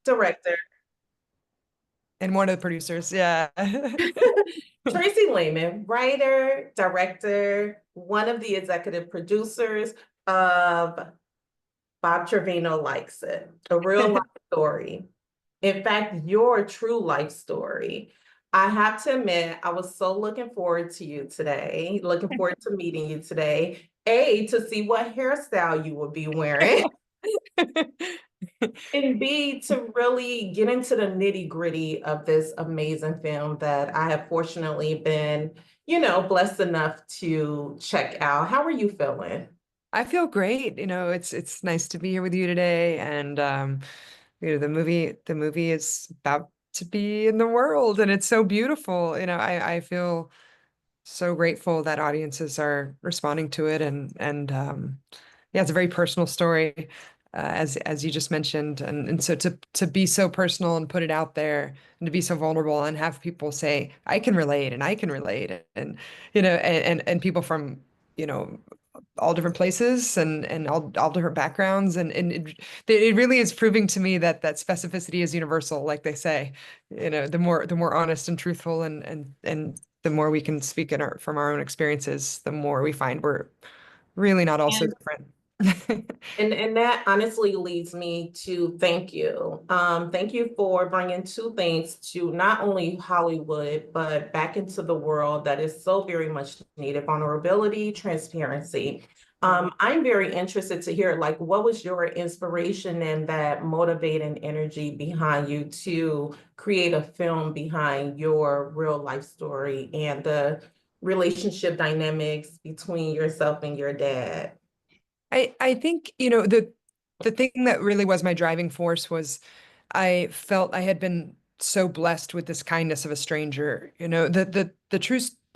director. And one of the producers. Yeah. Tracy Laymon, writer, director, one of the executive producers of Bob Trevino Likes It, a real life story. In fact, your true life story. I have to admit, I was so looking forward to you today, looking forward to meeting you today. A, to see what hairstyle you would be wearing, and B, to really get into the nitty gritty of this amazing film that I have fortunately been, blessed enough to check out. How are you feeling? I feel great. It's nice to be here with you today. And the movie is about to be in the world and it's so beautiful. I feel so grateful that audiences are responding to it and yeah, it's a very personal story, as you just mentioned, and so to be so personal and put it out there and to be so vulnerable and have people say I can relate and I can relate and and people from you know all different places and all different backgrounds and it really is proving to me that specificity is universal, like they say. The more honest and truthful and the more we can speak from our own experiences, the more we find we're really not all so different. And that honestly leads me to thank you. Thank you for bringing two things to not only Hollywood, but back into the world that is so very much needed: vulnerability, transparency. I'm very interested to hear, like, what was your inspiration and that motivating energy behind you to create a film behind your real life story and the relationship dynamics between yourself and your dad? I think, the thing that really was my driving force was I felt I had been so blessed with this kindness of a stranger. The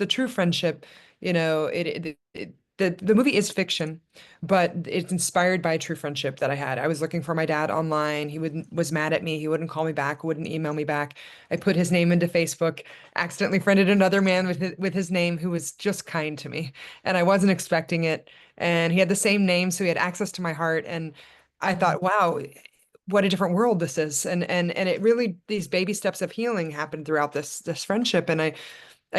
true friendship, the movie is fiction, but it's inspired by a true friendship that I had. I was looking for my dad online. Was mad at me. He wouldn't call me back, wouldn't email me back. I put his name into Facebook, accidentally friended another man with his name who was just kind to me, and I wasn't expecting it. And he had the same name, so he had access to my heart. And I thought, wow, what a different world this is. And it really, these baby steps of healing happened throughout this friendship. And I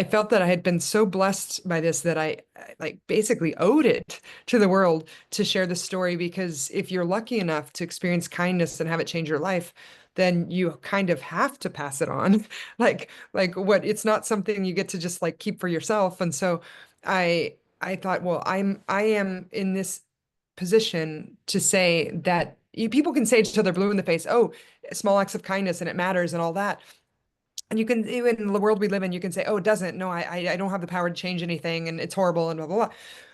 felt that I had been so blessed by this that I like basically owed it to the world to share the story, because if you're lucky enough to experience kindness and have it change your life, then you kind of have to pass it on. Like what, it's not something you get to just like keep for yourself. And so I thought, well, I am in this position to say that people can say to each other blue in the face, oh, small acts of kindness and it matters and all that. And you can, even in the world we live in, you can say, oh, it doesn't. No, I don't have the power to change anything and it's horrible and blah, blah, blah.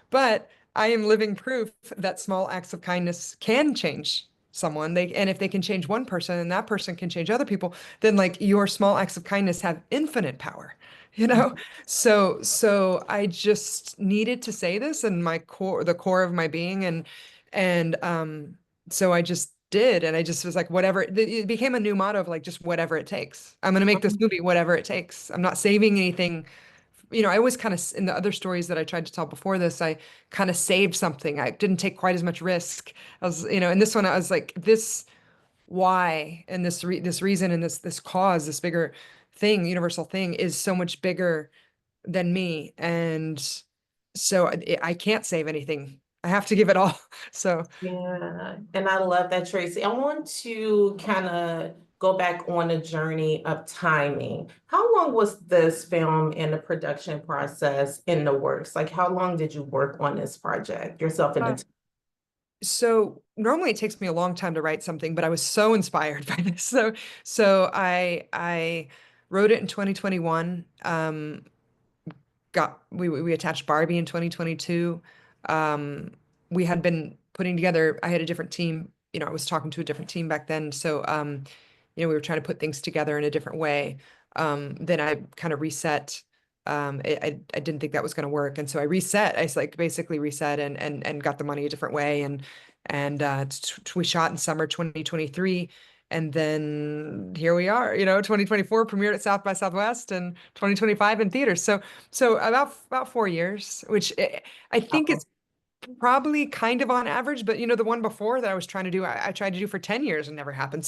But I am living proof that small acts of kindness can change someone. And if they can change one person and that person can change other people, then like your small acts of kindness have infinite power, you know? So I just needed to say this in the core of my being. And so I just did. And I just was like, whatever. It became a new motto of like, just whatever it takes. I'm going to make this movie, whatever it takes. I'm not saving anything. I always kind of, in the other stories that I tried to tell before this, I kind of saved something. I didn't take quite as much risk. In this one, I was like, this why and this reason and this cause, this bigger thing, universal thing is so much bigger than me. And so I can't save anything. I have to give it all. So Yeah, and I love that, Tracy. I want to kind of go back on a journey of timing. How long was this film in the production process in the works? Like, how long did you work on this project yourself and the uh, team? so normally it takes me a long time to write something, but I was so inspired by this. So I wrote it in 2021. We attached Barbie in 2022. Um, we had been putting together, I had a different team, I was talking to a different team back then. So we were trying to put things together in a different way. Then I kind of reset. I didn't think that was going to work. And so I reset. I like basically reset and got the money a different way. And we shot in summer 2023. And then here we are, 2024 premiered at South by Southwest and 2025 in theaters. So about 4 years, which I think Oh, it's probably kind of on average, but the one before that I was trying to do, I tried to do for 10 years and never happened.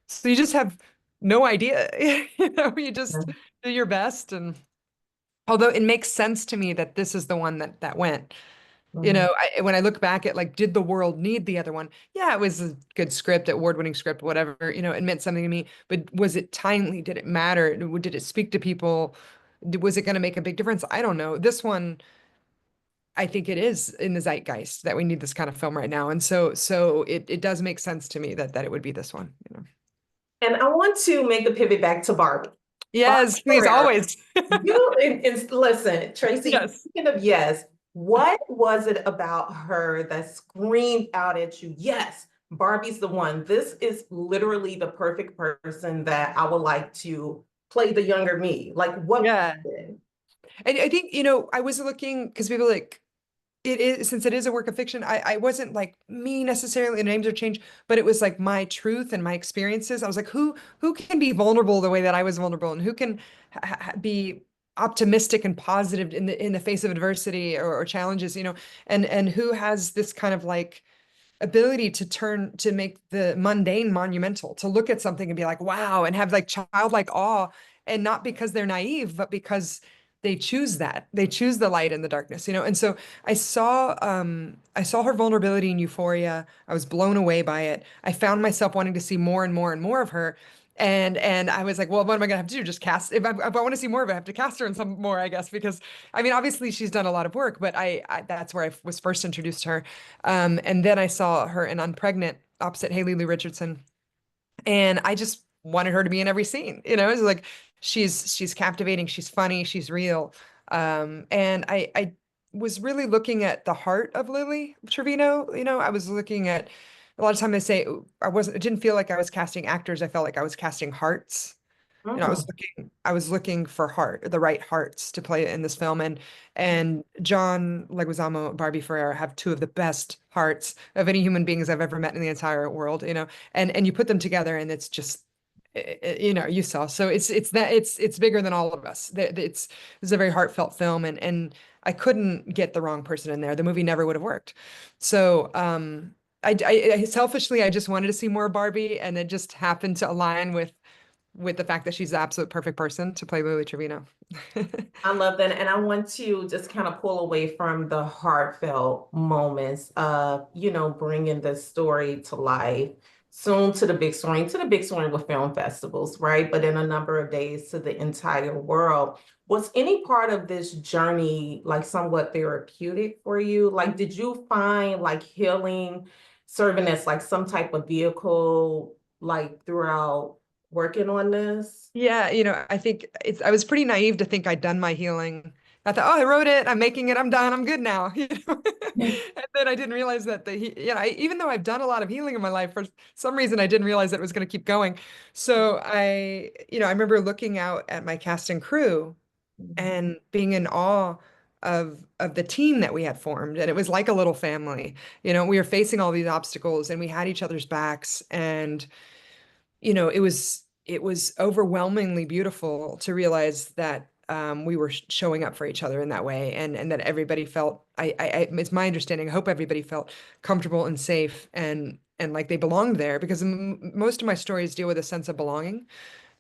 So you just have no idea. You just do your best. And although it makes sense to me that this is the one that went. Mhm. When I look back at like, did the world need the other one? Yeah, it was a good script, award-winning script, whatever, it meant something to me. But was it timely? Did it matter? Did it speak to people? Was it going to make a big difference? I don't know. This one, I think it is in the zeitgeist that we need this kind of film right now. And so it does make sense to me that it would be this one. And I want to make the pivot back to Barbie. Barbie Yes, please, Ferreira, always. and listen, Tracy, Yes. speaking of yes, what was it about her that screamed out at you? Yes, Barbie's the one. This is literally the perfect person that I would like to play the younger me. Like, what Yeah. was it? I think, I was looking because people like it is since it is a work of fiction, I wasn't like me necessarily, the names are changed, but it was like my truth and my experiences. I was like, who can be vulnerable the way that I was vulnerable and who can be optimistic and positive in the face of adversity or challenges, and who has this kind of like ability to make the mundane monumental, to look at something and be like, wow, and have like childlike awe, and not because they're naive, but because they choose the light and the darkness. And so I saw her vulnerability in Euphoria. I was blown away by it. I found myself wanting to see more and more and more of her. And I was like, well, what am I gonna have to do? Just cast, if I want to see more of it, I have to cast her in some more, I guess, because I mean, obviously she's done a lot of work, but I that's where I was first introduced to her. And then I saw her in Unpregnant opposite Haley Lou Richardson, and I just wanted her to be in every scene. It's like she's captivating, she's funny, she's real. And I was really looking at the heart of Lily Trevino. I was looking at a lot of time I say it didn't feel like I was casting actors. I felt like I was casting hearts. Mhm. I was looking for the right hearts to play in this film. And John Leguizamo, Barbie Ferreira have two of the best hearts of any human beings I've ever met in the entire world. And you put them together and it's just, you saw. So it's bigger than all of us. It's a very heartfelt film, and I couldn't get the wrong person in there. The movie never would have worked. So, I selfishly, I just wanted to see more Barbie, and it just happened to align with the fact that she's the absolute perfect person to play Lily Trevino. I love that. And I want to just kind of pull away from the heartfelt moments of, bringing this story to life, soon to the big screen with film festivals, right? But in a number of days to the entire world. Was any part of this journey like somewhat therapeutic for you? Like, did you find like healing serving as like some type of vehicle, like throughout working on this? Yeah, I think I was pretty naive to think I'd done my healing. I thought, oh, I wrote it, I'm making it, I'm done, I'm good now. And then I didn't realize that even though I've done a lot of healing in my life, for some reason I didn't realize that it was going to keep going. So I remember looking out at my cast and crew and being in awe of the team that we had formed. And it was like a little family. We were facing all these obstacles and we had each other's backs. And it was overwhelmingly beautiful to realize that we were showing up for each other in that way, and that everybody felt, it's my understanding, I hope everybody felt comfortable and safe and like they belonged there, because most of my stories deal with a sense of belonging.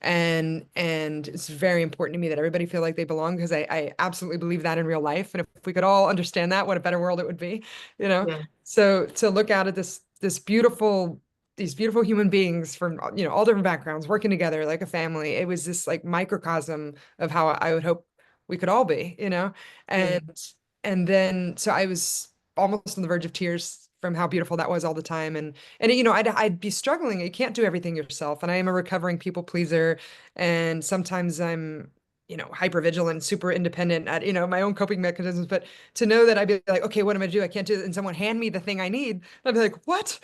And it's very important to me that everybody feel like they belong, because I absolutely believe that in real life. And if we could all understand that, what a better world it would be, you know? Yeah. So to look out at these beautiful human beings from, all different backgrounds working together like a family, it was this like microcosm of how I would hope we could all be. Yeah. And then so I was almost on the verge of tears from how beautiful that was all the time. And I'd be struggling. You can't do everything yourself. And I am a recovering people pleaser. And sometimes I'm, hyper vigilant, super independent at, my own coping mechanisms. But to know that I'd be like, okay, what am I gonna do? I can't do it. And someone hand me the thing I need. I'd be like, what?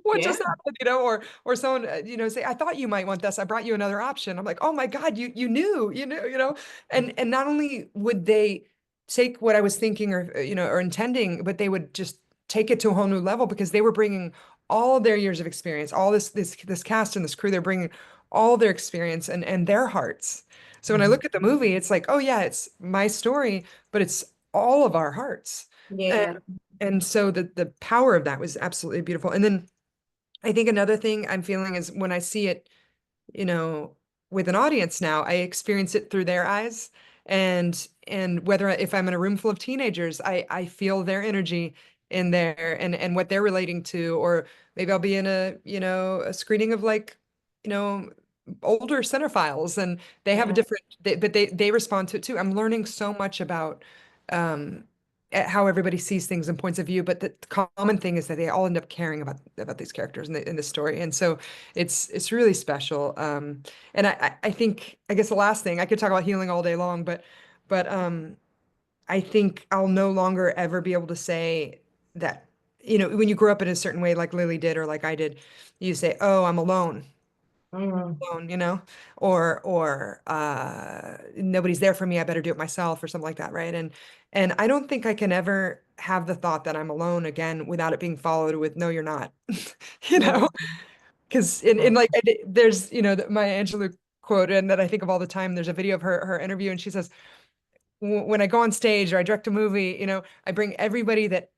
What Yeah. just happened? Or someone, say, I thought you might want this. I brought you another option. I'm like, oh my God, you knew, and not only would they take what I was thinking or intending, but they would just take it to a whole new level, because they were bringing all their years of experience, all this cast and this crew, they're bringing all their experience and their hearts. So when I Mhm. look at the movie, it's like, oh yeah, it's my story, but it's all of our hearts. And, Yeah. and so the power of that was absolutely beautiful. And then I think another thing I'm feeling is when I see it, you know, with an audience now, I experience it through their eyes. And whether if I'm in a room full of teenagers, I feel their energy in there and what they're relating to, or maybe I'll be in a, a screening of like, you know, older cinephiles and they have a Yeah. different but they respond to it too. I'm learning so much about um how everybody sees things and points of view, but the common thing is that they all end up caring about these characters in the story. And so it's really special. And I think I guess the last thing I could talk about healing all day long, but I think I'll no longer ever be able to say that, when you grow up in a certain way like Lily did or like I did, you say, "Oh, I'm Mm, alone," or nobody's there for me, I better do it myself or something like that, right? And I don't think I can ever have the thought that I'm alone again without it being followed with, "No, you're not." You know? mm, Because in mm, like there's Maya Angelou quote and that I think of all the time. There's a video of her interview and she says, When I go on stage or I direct a movie, I bring everybody that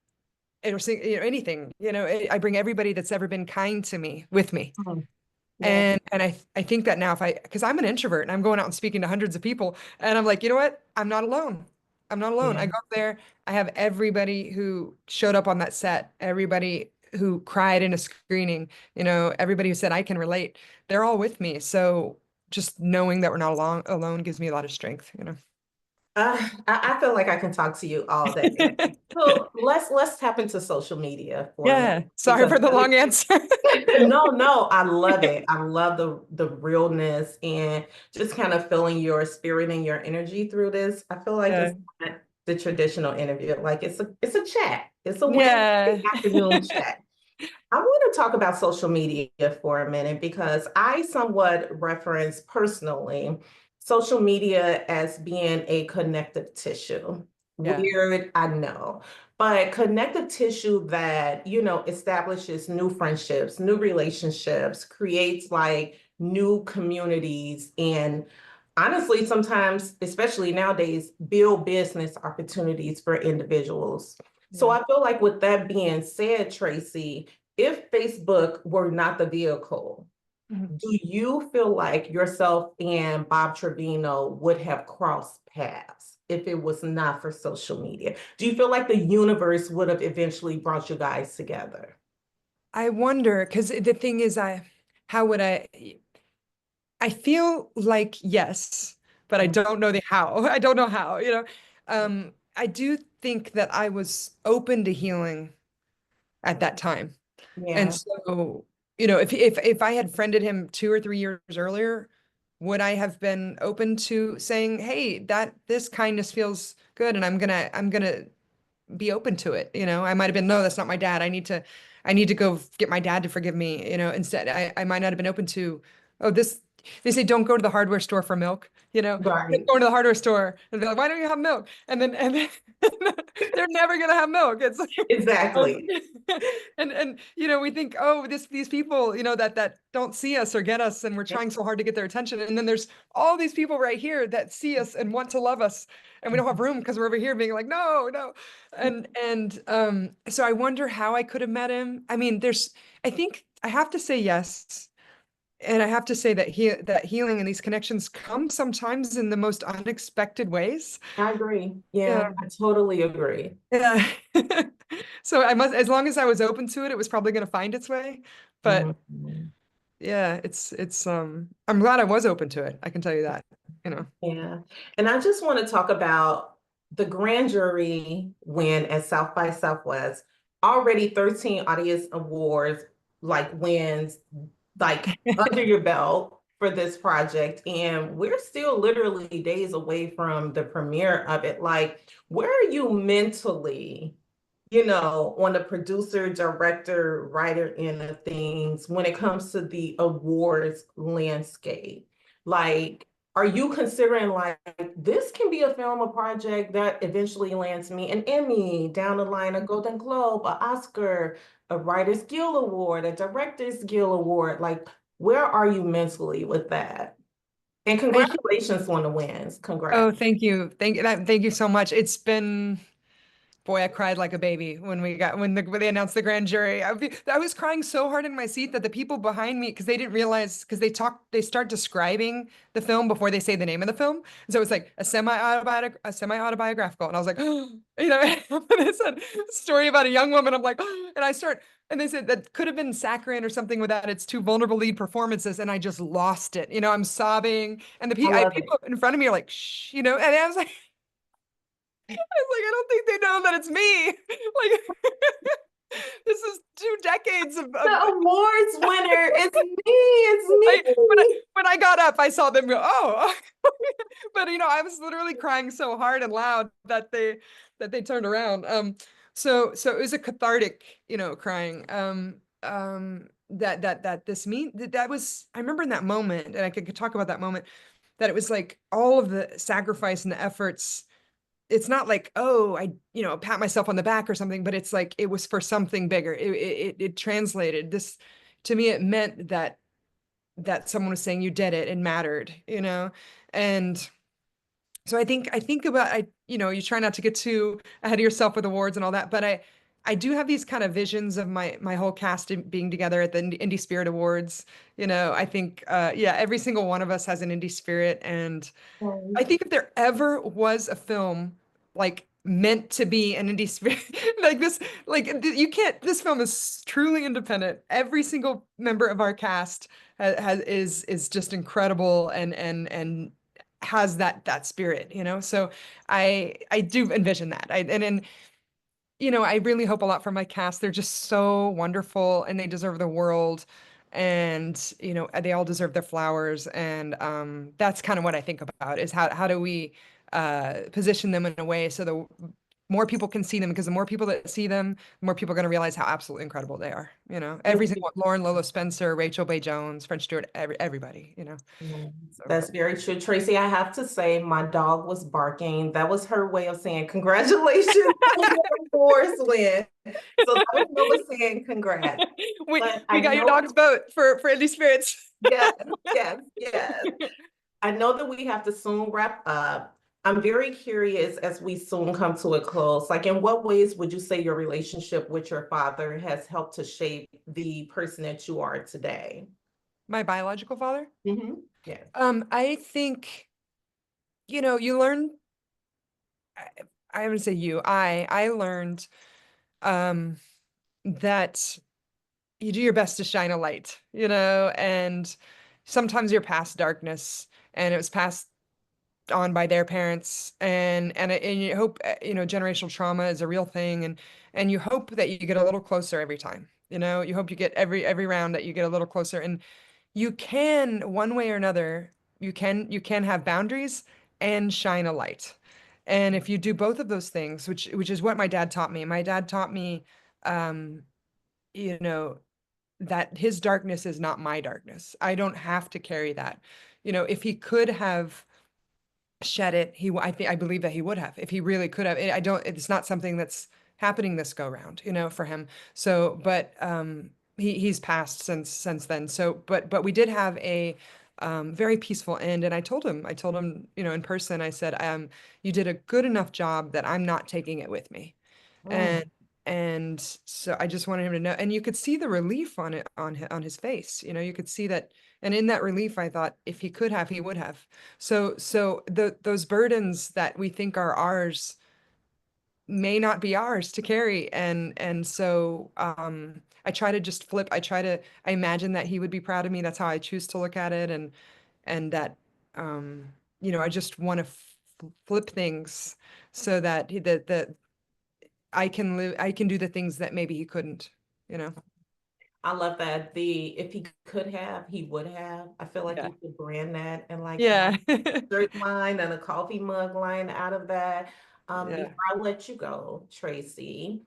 or sing, anything, I bring everybody that's ever been kind to me with me." mm. Yeah. And I think that now if because I'm an introvert and I'm going out and speaking to hundreds of people and I'm like, you know what? I'm not alone. I'm not alone. I Yeah. go up there, I have everybody who showed up on that set, everybody who cried in a screening, everybody who said I can relate. They're all with me. So just knowing that we're not alone gives me a lot of strength, I feel like I can talk to you all day. So let's tap into social media for a minute Yeah. Sorry because for the long answer. no, no, I love it. I love the realness and just kind of feeling your spirit and your energy through this. I feel like Yeah. it's not the traditional interview. Like it's a chat. It's a Wednesday Yeah. afternoon chat. I want to talk about social media for a minute because I somewhat reference personally social media as being a connective tissue. Yeah. Weird, I know, but connective tissue that, establishes new friendships, new relationships, creates like new communities, and honestly, sometimes, especially nowadays, build business opportunities for individuals. So Yeah. I feel like with that being said, Tracy, if Facebook were not the vehicle, Mhm. do you feel like yourself and Bob Trevino would have crossed paths if it was not for social media? Do you feel like the universe would have eventually brought you guys together? I wonder, because the thing is, how would I feel like yes, but I don't know the how. I don't know how, I do think that I was open to healing at that time. And Yeah, so, if I had friended him 2 or 3 years earlier, would I have been open to saying, "Hey, that this kindness feels good and I'm gonna be open to it." I might have been, "No, that's not my dad. I need to go get my dad to forgive me." Instead, I might not have been open to, "Oh, this," they say, "Don't go to the hardware store for milk." right. Go to the hardware store and be like, "Why don't you have milk?" And then they're never gonna have milk. It's um, Exactly. and we think, "Oh, these people, that don't see us or get us, and we're trying so hard to get their attention." And then there's all these people right here that see us and want to love us, and we don't have room because we're over here being like, "No, no." And so I wonder how I could have met him. I mean, I think I have to say yes. And I have to say that that healing and these connections come sometimes in the most unexpected ways. I agree. Yeah. Yeah, I totally agree. Yeah. So as long as I was open to it, it was probably going to find its way. But Mhm. yeah, I'm glad I was open to it. I can tell you that, you know. Yeah. And I just want to talk about the grand jury win at South by Southwest. Already 13 audience awards, like wins, like under your belt for this project. And we're still literally days away from the premiere of it. Like, where are you mentally, on the producer, director, writer end of things when it comes to the awards landscape? Like, are you considering like this can be a film, a project that eventually lands me an Emmy down the line, a Golden Globe, a Oscar, a Writers Guild Award, a Directors Guild Award? Like, where are you mentally with that? And I congratulations on the wins. Oh, Congrats. thank you. Thank you so much. It's been Boy, I cried like a baby when when they announced the grand jury. I was crying so hard in my seat that the people behind me, because they didn't realize, because they start describing the film before they say the name of the film. And so it's like a semi-autobiographical, and I was like, they said story about a young woman. I'm like, and I start, and they said that could have been saccharine or something without its two vulnerable lead performances, and I just lost it. I'm sobbing, and I love it. people in front of me are like, shh, and I was like. I don't think they know that it's me. Like, this is 2 decades The of awards winner, it's me, I it's me. when I got up, I saw them go, oh. But I was literally crying so hard and loud that they turned around. So it was a cathartic, crying. That this mean that was I remember in that moment, and I could talk about that moment, that it was like all of the sacrifice and the efforts. It's not like, oh, I, pat myself on the back or something, but it's like it was for something bigger. It translated this to me. It meant that someone was saying you did it and mattered. And so I think about you try not to get too ahead of yourself with awards and all that, but I do have these kind of visions of my whole cast being together at the Indie Spirit Awards. I think yeah, every single one of us has an indie spirit, and I think if there ever was a film like meant to be an indie spirit like this, like you can't. This film is truly independent. Every single member of our cast is just incredible and has that spirit. So I do envision that. I really hope a lot for my cast. They're just so wonderful and they deserve the world. And, they all deserve their flowers. And that's kind of what I think about is how do we position them in a way so the more people can see them, because the more people that see them, the more people are going to realize how absolutely incredible they are. Every single Lauren Lolo Spencer, Rachel Bay Jones, French Stewart, everybody. Yes, So that's very true. Tracy, I have to say, my dog was barking. That was her way of saying congratulations on your awards win. So that was Nova saying congrats. we But we I got your know, dog's vote for Indie Spirits. yes, yes, yes. I know that we have to soon wrap up. I'm very curious as we soon come to a close. Like, in what ways would you say your relationship with your father has helped to shape the person that you are today? My biological father. Yes. I think, you learn, I, I would say I learned um that you do your best to shine a light, and sometimes you're past darkness, and it was passed on by their parents, and you hope, generational trauma is a real thing, and you hope that you get a little closer every time. You hope you get every round that you get a little closer, and you can, one way or another, you can have boundaries and shine a light. And if you do both of those things, which is what my dad taught me. My dad taught me, um, you know, that his darkness is not my darkness. I don't have to carry that. If he could have shed it, I believe that he would have, if he really could have. I don't, it's not something that's happening this go round, for him. So, but he's passed since then. So, but we did have a very peaceful end, and I told him, in person. I said, you did a good enough job that I'm not taking it with me. Mm. And so I just wanted him to know, and you could see the relief on his face. You could see that, and in that relief, I thought if he could have, he would have. So those burdens that we think are ours may not be ours to carry, and so I try to just flip. I imagine that he would be proud of me. That's how I choose to look at it, and that I just want to flip things so that that I can do the things that maybe he couldn't. I love that. If he could have, he would have. I feel like Yeah. you could brand that and like have Yeah. a shirt line and a coffee mug line out of that. Yeah. Before I let you go, Tracy,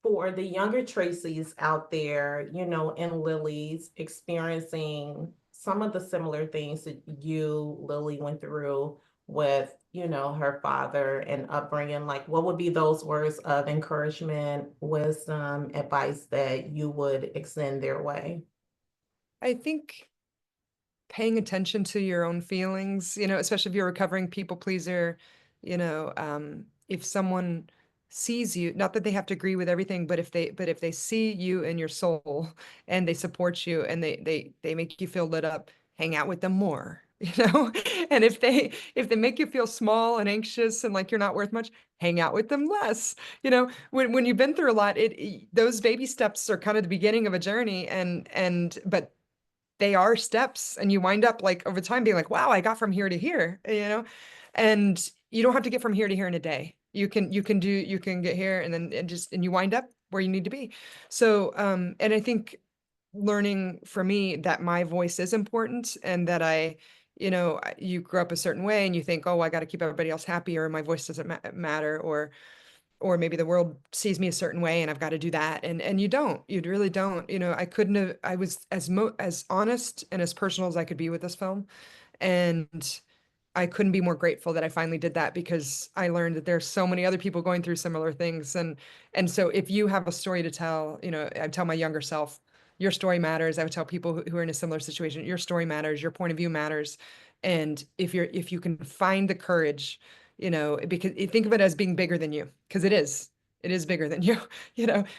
for the younger Tracy's out there, in Lily's experiencing some of the similar things that you, Lily, went through with, her father and upbringing, like what would be those words of encouragement, wisdom, advice that you would extend their way? I think paying attention to your own feelings, especially if you're a recovering people pleaser, if someone sees you, not that they have to agree with everything, but if they see you and your soul and they support you and they make you feel lit up, hang out with them more, you know? And if they make you feel small and anxious and like you're not worth much, hang out with them less. You know, when you've been through a lot, those baby steps are kind of the beginning of a journey, and but they are steps, and you wind up like over time being like, wow, I got from here to here, you know? And you don't have to get from here to here in a day. You can get here and then and you wind up where you need to be. So and I think learning for me that my voice is important, and that you grow up a certain way and you think, oh, I got to keep everybody else happy, or my voice doesn't matter, or maybe the world sees me a certain way and I've got to do that. And you really don't. I couldn't have, I was as honest and as personal as I could be with this film. And I couldn't be more grateful that I finally did that, because I learned that there's so many other people going through similar things. And so if you have a story to tell, I tell my younger self, your story matters. I would tell people who are in a similar situation, your story matters, your point of view matters. And if you can find the courage, because think of it as being bigger than you, because it is bigger than you.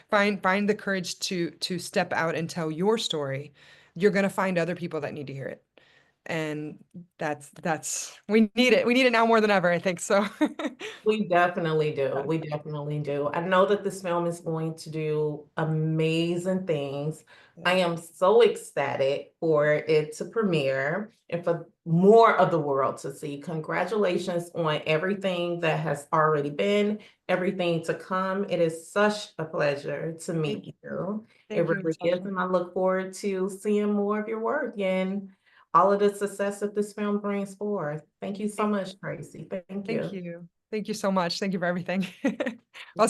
Find the courage to step out and tell your story. You're going to find other people that need to hear it. And that's we need it. We need it now more than ever, I think. So We definitely do. We definitely do. I know that this film is going to do amazing things. I am so ecstatic for it to premiere and for more of the world to see. Congratulations on everything that has already been, everything to come. It is such a pleasure to thank meet you. It thank you, really is. Natasha. And I look forward to seeing more of your work and all of the success that this film brings forth. Thank you so Thank much, Tracy. Thank thank you. you. Thank you so much. Thank you for everything. I'll